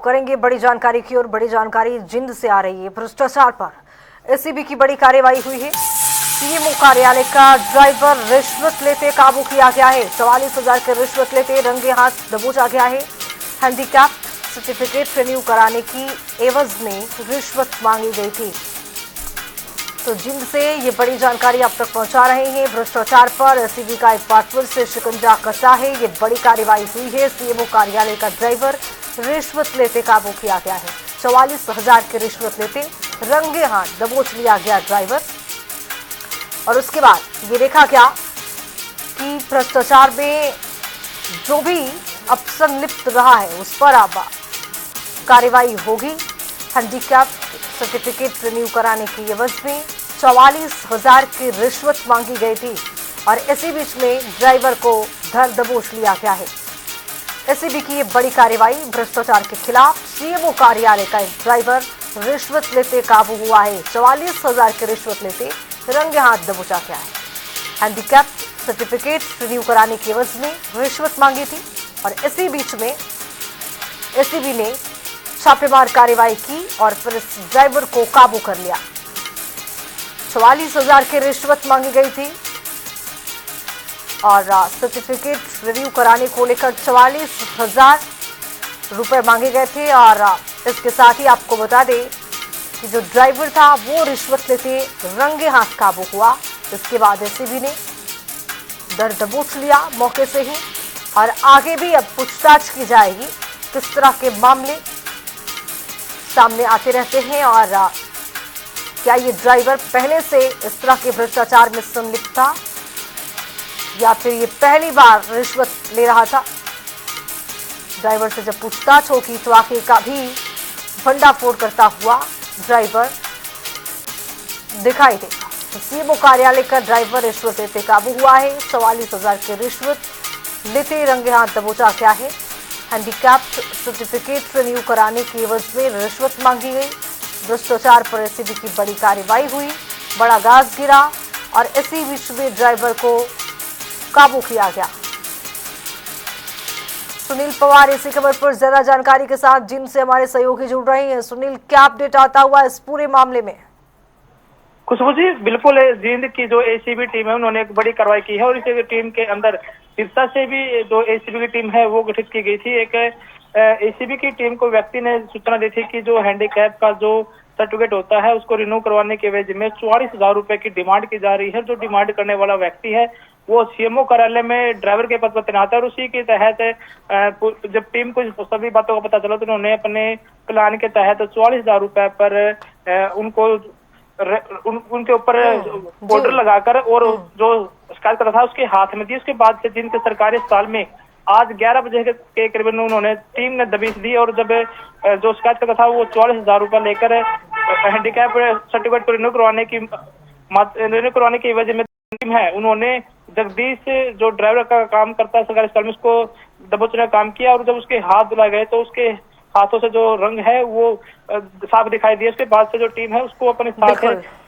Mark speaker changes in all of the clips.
Speaker 1: करेंगे बड़ी जानकारी की। और बड़ी जानकारी जिंद से आ रही है। भ्रष्टाचार पर एसीबी की बड़ी कार्रवाई हुई है। सीएमओ कार्यालय का ड्राइवर रिश्वत लेते काबू किया गया है। 44,000 की रिश्वत लेते रंगे हाथ दबोचा गया है। हैंडीकैप सर्टिफिकेट रिन्यू कराने की एवज में रिश्वत मांगी गई थी। तो जिंद से ये बड़ी जानकारी आप तक पहुंचा रहे हैं। भ्रष्टाचार पर एसीबी का एक बार फिर से शिकंजा कसा है। ये बड़ी कार्रवाई हुई है। सीएमओ कार्यालय का ड्राइवर रिश्वत लेते काबू किया गया है। 44,000 की रिश्वत लेते रंगे हाथ दबोच लिया गया ड्राइवर। और उसके बाद ये देखा गया कि भ्रष्टाचार में जो भी अब संलिप्त रहा है उस पर अब कार्रवाई होगी। हैंडीकैप सर्टिफिकेट रिन्यू कराने की एवज में 44,000 की रिश्वत मांगी गई थी। और इसी बीच में ड्राइवर को धर दबोच लिया गया है। एसीबी की ये बड़ी कार्रवाई भ्रष्टाचार के खिलाफ। सीएमओ कार्यालय का एक ड्राइवर रिश्वत लेते काबू हुआ है। 44,000 की रिश्वत लेते रंगे हाथ दबोचा गया है। हैंडीकैप सर्टिफिकेट रिन्यू कराने की एवज में रिश्वत मांगी थी। और इसी बीच में एसीबी ने छापेमार कार्रवाई की और फिर इस ड्राइवर को काबू कर लिया। 44,000 की रिश्वत मांगी गई थी और सर्टिफिकेट रिन्यू कराने को लेकर 44,000 रुपए मांगे गए थे। और इसके साथ ही आपको बता दें कि जो ड्राइवर था वो रिश्वत लेते रंगे हाथ काबू हुआ। इसके बाद एसीबी ने दर दबोच लिया मौके से ही। और आगे भी अब पूछताछ की जाएगी। किस तरह के मामले सामने आते रहते हैं और क्या ये ड्राइवर पहले से इस तरह के भ्रष्टाचार में संलिप्त था या फिर ये पहली बार रिश्वत ले रहा था। ड्राइवर से जब पूछताछ होगी तो आखिर का भी भंडाफोड़ करता हुआ ड्राइवर दिखाई देगा। तो सीएमओ कार्यालय का ड्राइवर रिश्वत लेते काबू हुआ है। 44,000 की रिश्वत लेते रंगे हाथ दबोचा गया है। हैंडीकैप सर्टिफिकेट रिन्यू कराने की एवज में रिश्वत मांगी गई। भ्रष्टाचार पर एसीबी की बड़ी कार्रवाई हुई। बड़ा गाज गिरा और इसी बीच में ड्राइवर को काबू किया गया। सुनील पवार इसी खबर पर ज्यादा जानकारी के साथ जिन से हमारे सहयोगी जुड़ रहे हैं। सुनील, क्या अपडेट आता हुआ इस पूरे मामले में?
Speaker 2: खुशबू जी, बिल्कुल जींद की जो एसीबी टीम है उन्होंने एक बड़ी कार्रवाई की है। और इस टीम के अंदर सिरसा से भी जो एसीबी की टीम है वो गठित की गई थी। एक एसीबी की टीम को व्यक्ति ने सूचना दी थी कि जो हैंडीकैप का जो सर्टिफिकेट होता है उसको रिन्यू करवाने के एवज में 44,000 रुपए की डिमांड की जा रही है। जो डिमांड करने वाला व्यक्ति है वो सीएमओ कार्यालय में ड्राइवर के पद पर तैनात है। और उसी के तहत जब टीम को सभी बातों का पता चला तो उन्होंने अपने प्लान के तहत 44,000 रुपए पर उनको उनके ऊपर बॉर्डर लगाकर और जो शिकायत कर रहा था उसके हाथ में दी। उसके बाद से जिनके सरकारी अस्पताल में आज 11 बजे के करीबन उन्होंने टीम ने दबिश दी। और जब जो शिकायत कर रहा था वो 44,000 रुपए लेकर हैंडीकैप सर्टिफिकेट को रिन्यू करवाने की वजह में टीम है उन्होंने जगदीश जो ड्राइवर का काम करता है सरकारी अस्पताल में उसको दबोचने का काम किया। और जब उसके हाथ धुलाए गए तो उसके हाथों से जो रंग है वो साफ दिखाई दिया। उसके बाद से जो टीम है उसको अपने साथ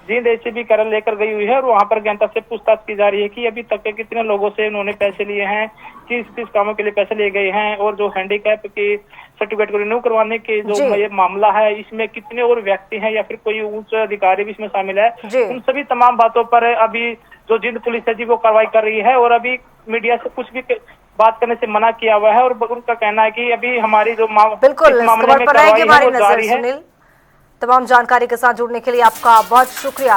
Speaker 2: जींद एसीबी कार्यालय लेकर गई हुई है। और वहां पर गहनता से पूछताछ की जा रही है कि अभी तक के कितने लोगों से उन्होंने पैसे लिए हैं, किस किस कामों के लिए पैसे लिए गए हैं, और जो हैंडीकैप की सर्टिफिकेट को रिन्यू करवाने के जो ये मामला है इसमें कितने और व्यक्ति हैं या फिर कोई उच्च अधिकारी भी इसमें शामिल है। उन सभी तमाम बातों पर अभी जो जींद पुलिस है जी वो कार्रवाई कर रही है। और अभी मीडिया से कुछ भी बात करने से मना किया हुआ है। और उनका कहना है कि अभी हमारी जो
Speaker 1: बिल्कुल इस खबर पर रहेगी हमारी नजर। सुनील, तमाम जानकारी के साथ जुड़ने के लिए आपका बहुत शुक्रिया।